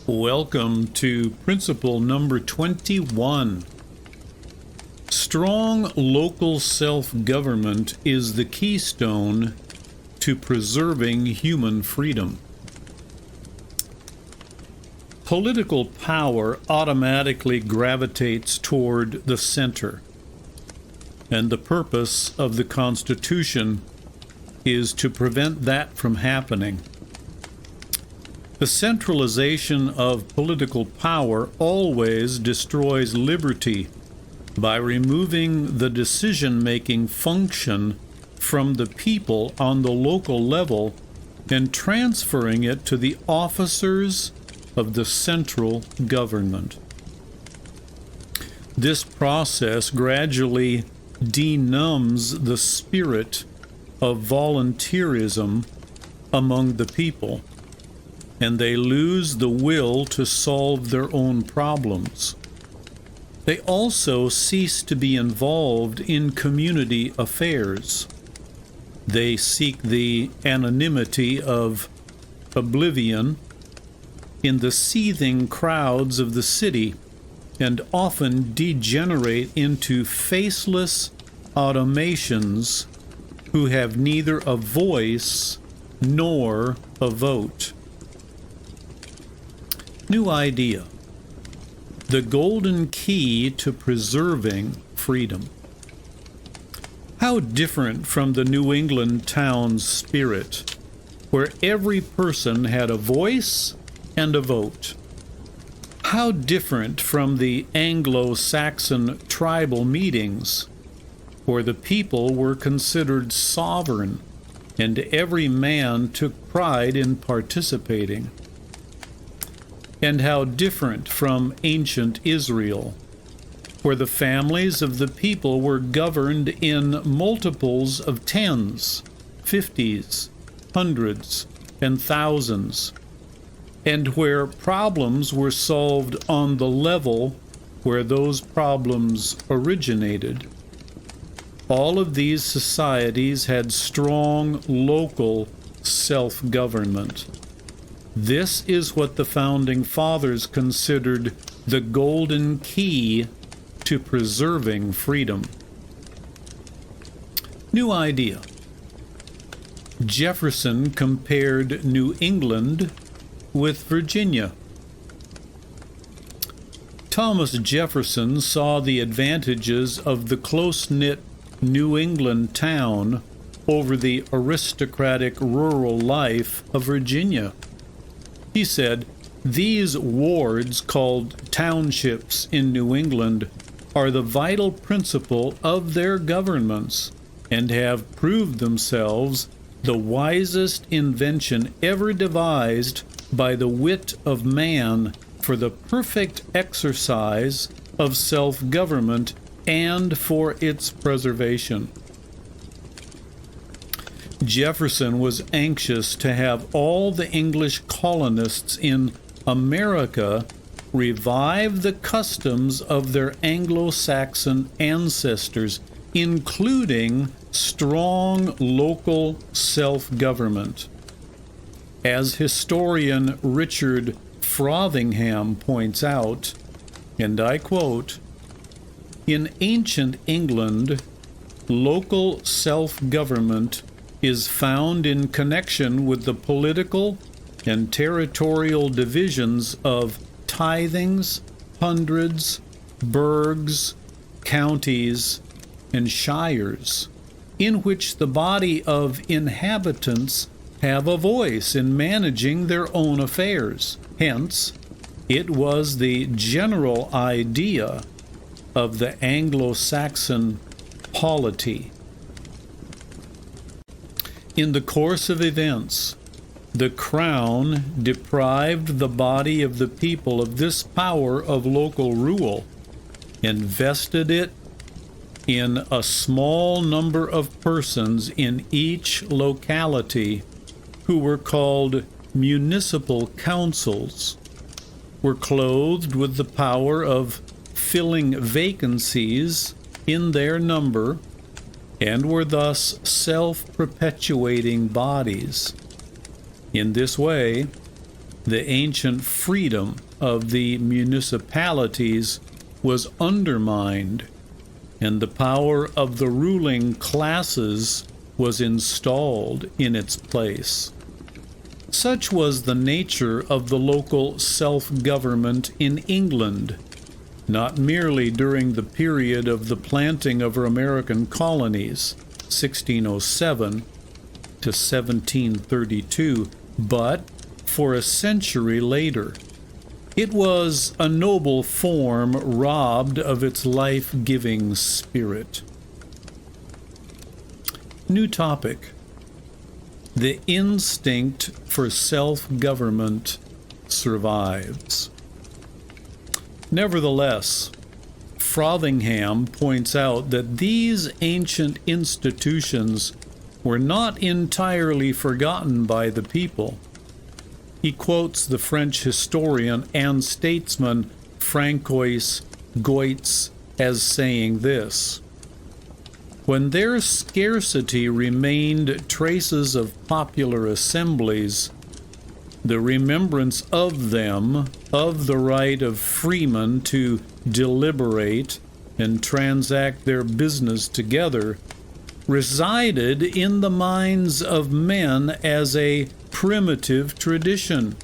Welcome to principle number 21. Strong local self-government is the keystone to preserving human freedom. Political power automatically gravitates toward the center, and the purpose of the Constitution is to prevent that from happening. The centralization of political power always destroys liberty by removing the decision-making function from the people on the local level and transferring it to the officers of the central government. This process gradually denumbs the spirit of volunteerism among the people, and they lose the will to solve their own problems. They also cease to be involved in community affairs. They seek the anonymity of oblivion in the seething crowds of the city and often degenerate into faceless automations who have neither a voice nor a vote. New idea: the golden key to preserving freedom. How different from the New England town's spirit, where every person had a voice and a vote. How different from the Anglo-Saxon tribal meetings, where the people were considered sovereign and every man took pride in participating. And how different from ancient Israel, where the families of the people were governed in multiples of tens, 50s, hundreds, and thousands, and where problems were solved on the level where those problems originated. All of these societies had strong local self-government. This is what the Founding Fathers considered the golden key to preserving freedom. New idea: Jefferson compared New England with Virginia. Thomas Jefferson saw the advantages of the close-knit New England town over the aristocratic rural life of Virginia. He said, "These wards, called townships in New England, are the vital principle of their governments and have proved themselves the wisest invention ever devised by the wit of man for the perfect exercise of self-government and for its preservation." Jefferson was anxious to have all the English colonists in America revive the customs of their Anglo-Saxon ancestors, including strong local self-government. As historian Richard Frothingham points out, and I quote, "In ancient England, local self-government is found in connection with the political and territorial divisions of tithings, hundreds, burghs, counties, and shires, in which the body of inhabitants have a voice in managing their own affairs. Hence, it was the general idea of the Anglo-Saxon polity. In the course of events, the Crown deprived the body of the people of this power of local rule and vested it in a small number of persons in each locality who were called municipal councils, were clothed with the power of filling vacancies in their number, and were thus self-perpetuating bodies. In this way, the ancient freedom of the municipalities was undermined, and the power of the ruling classes was installed in its place. Such was the nature of the local self-government in England, not merely during the period of the planting of her American colonies, 1607 to 1732, but for a century later. It was a noble form robbed of its life-giving spirit. New topic. The instinct for self-government survives. Nevertheless, Frothingham points out that these ancient institutions were not entirely forgotten by the people. He quotes the French historian and statesman Francois Goetz as saying this: "When their scarcity remained traces of popular assemblies, the remembrance of them, of the right of freemen to deliberate and transact their business together, resided in the minds of men as a primitive tradition,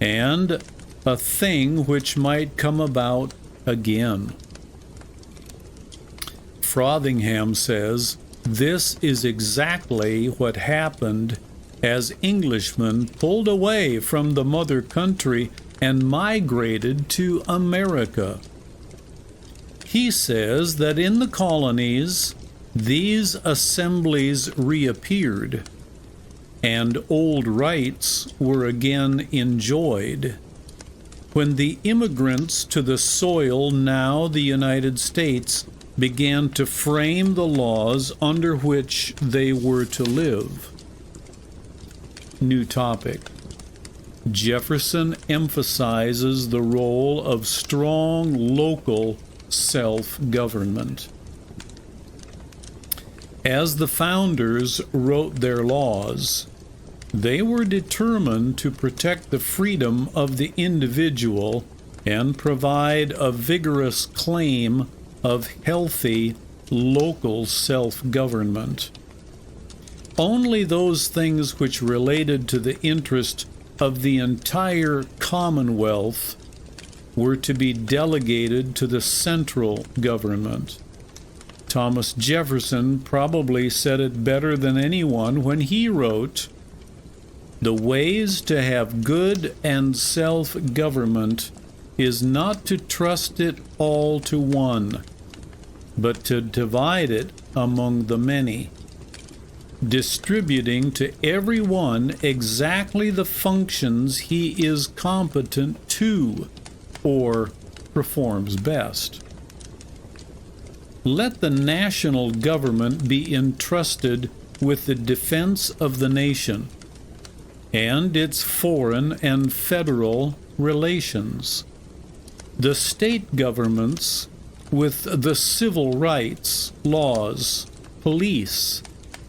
and a thing which might come about again." Frothingham says this is exactly what happened as Englishmen pulled away from the mother country and migrated to America. He says that in the colonies, these assemblies reappeared, and old rights were again enjoyed. When the immigrants to the soil, now the United States, began to frame the laws under which they were to live. New topic. Jefferson emphasizes the role of strong local self-government. As the founders wrote their laws, they were determined to protect the freedom of the individual and provide a vigorous claim of healthy local self-government. Only those things which related to the interest of the entire Commonwealth were to be delegated to the central government. Thomas Jefferson probably said it better than anyone when he wrote, "The ways to have good and self-government is not to trust it all to one, but to divide it among the many, distributing to every one exactly the functions he is competent to or performs best. Let the national government be entrusted with the defense of the nation and its foreign and federal relations, the state governments with the civil rights, laws, police,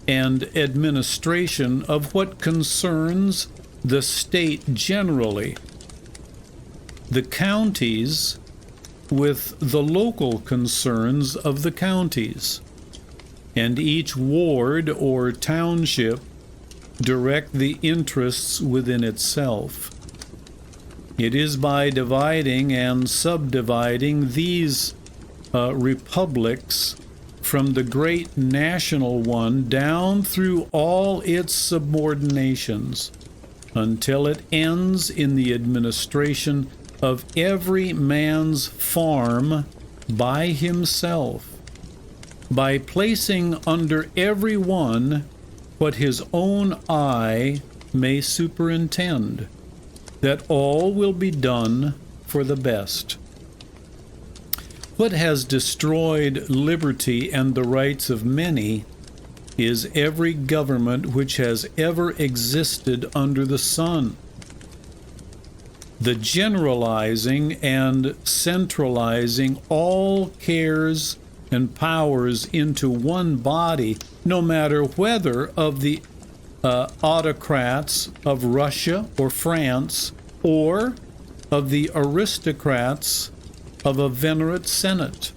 and administration of what concerns the state generally, the counties with the local concerns of the counties, and each ward or township direct the interests within itself. It is by dividing and subdividing these republics from the great national one down through all its subordinations until it ends in the administration of every man's farm by himself, by placing under every one what his own eye may superintend, that all will be done for the best. What has destroyed liberty and the rights of many is every government which has ever existed under the sun. The generalizing and centralizing all cares and powers into one body, no matter whether of the autocrats of Russia or France or of the aristocrats of a venerate senate?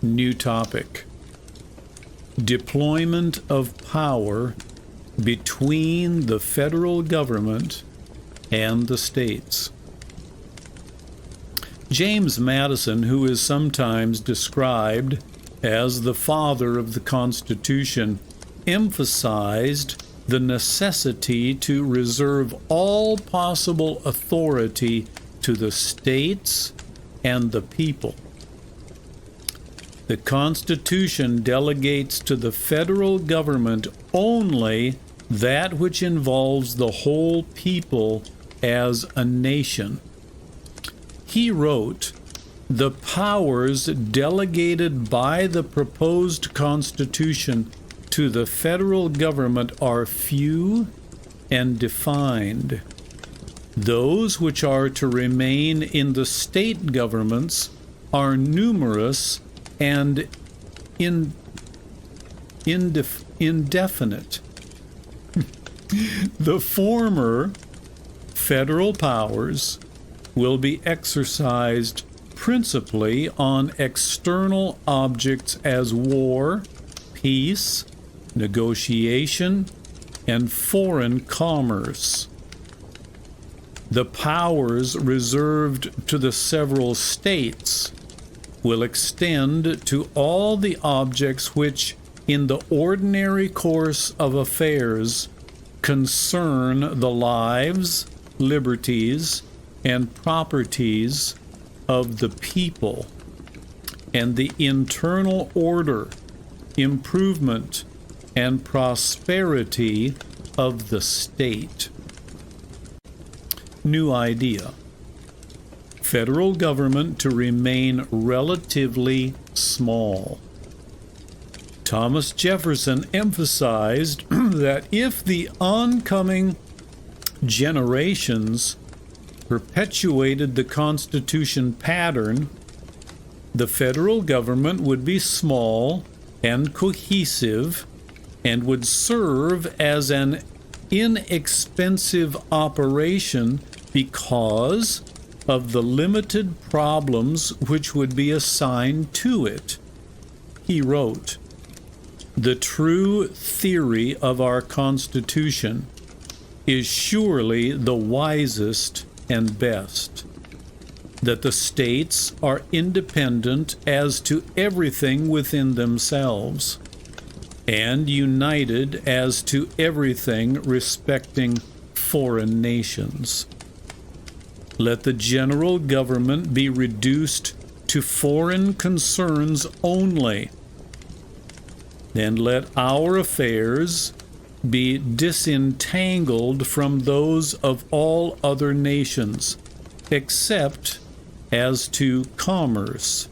New topic. Deployment of power between the federal government and the states. James Madison, who is sometimes described as the father of the Constitution, emphasized the necessity to reserve all possible authority to the states and the people. The Constitution delegates to the federal government only that which involves the whole people as a nation. He wrote, "The powers delegated by the proposed Constitution to the federal government are few and defined. Those which are to remain in the state governments are numerous and indefinite. The former federal powers will be exercised principally on external objects as war, peace, negotiation, and foreign commerce. The powers reserved to the several states will extend to all the objects which, in the ordinary course of affairs, concern the lives, liberties, and properties of the people, and the internal order, improvement, and prosperity of the state." New idea. Federal government to remain relatively small. Thomas Jefferson emphasized that if the oncoming generations perpetuated the Constitution pattern, the federal government would be small and cohesive and would serve as an inexpensive operation because of the limited problems which would be assigned to it. He wrote, "The true theory of our Constitution is surely the wisest and best, that the states are independent as to everything within themselves, and united as to everything respecting foreign nations. Let the general government be reduced to foreign concerns only, and let our affairs be disentangled from those of all other nations, except as to commerce,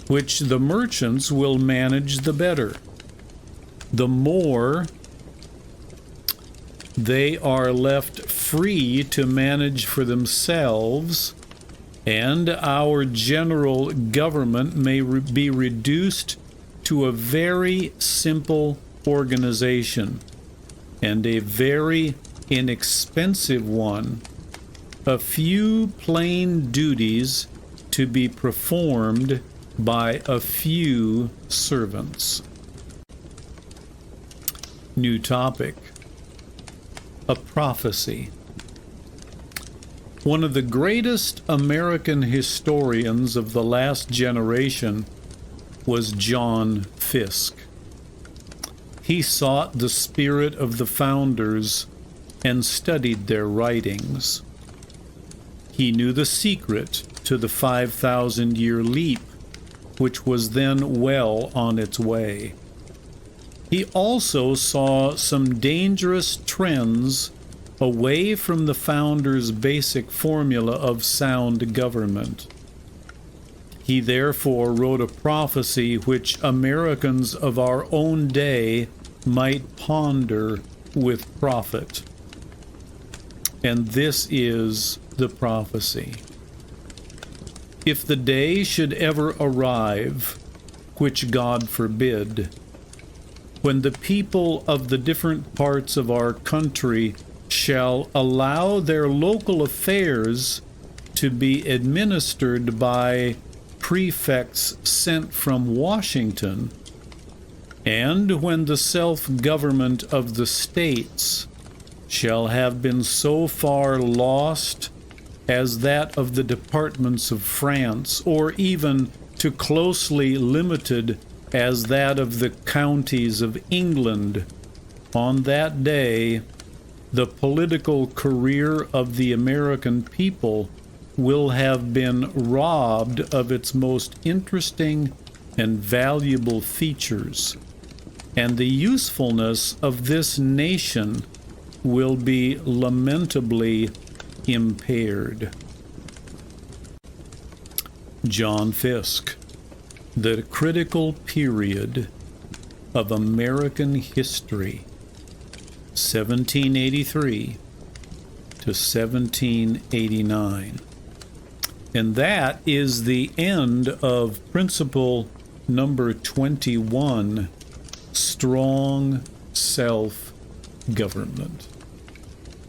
which the merchants will manage the better. The more they are left free to manage for themselves, and our general government may be reduced to a very simple organization, and a very inexpensive one, a few plain duties to be performed by a few servants." New topic. A prophecy. One of the greatest American historians of the last generation was John Fiske. He sought the spirit of the founders and studied their writings. He knew the secret to the 5,000-year leap, which was then well on its way. He also saw some dangerous trends away from the founders' basic formula of sound government. He therefore wrote a prophecy which Americans of our own day might ponder with profit. And this is the prophecy. If the day should ever arrive, which God forbid, when the people of the different parts of our country shall allow their local affairs to be administered by prefects sent from Washington, and when the self-government of the states shall have been so far lost as that of the departments of France, or even too closely limited as that of the counties of England, on that day the political career of the American people will have been robbed of its most interesting and valuable features, and the usefulness of this nation will be lamentably impaired. John Fiske, The Critical Period of American History, 1783 to 1789. And that is the end of principle number 21, strong self-government.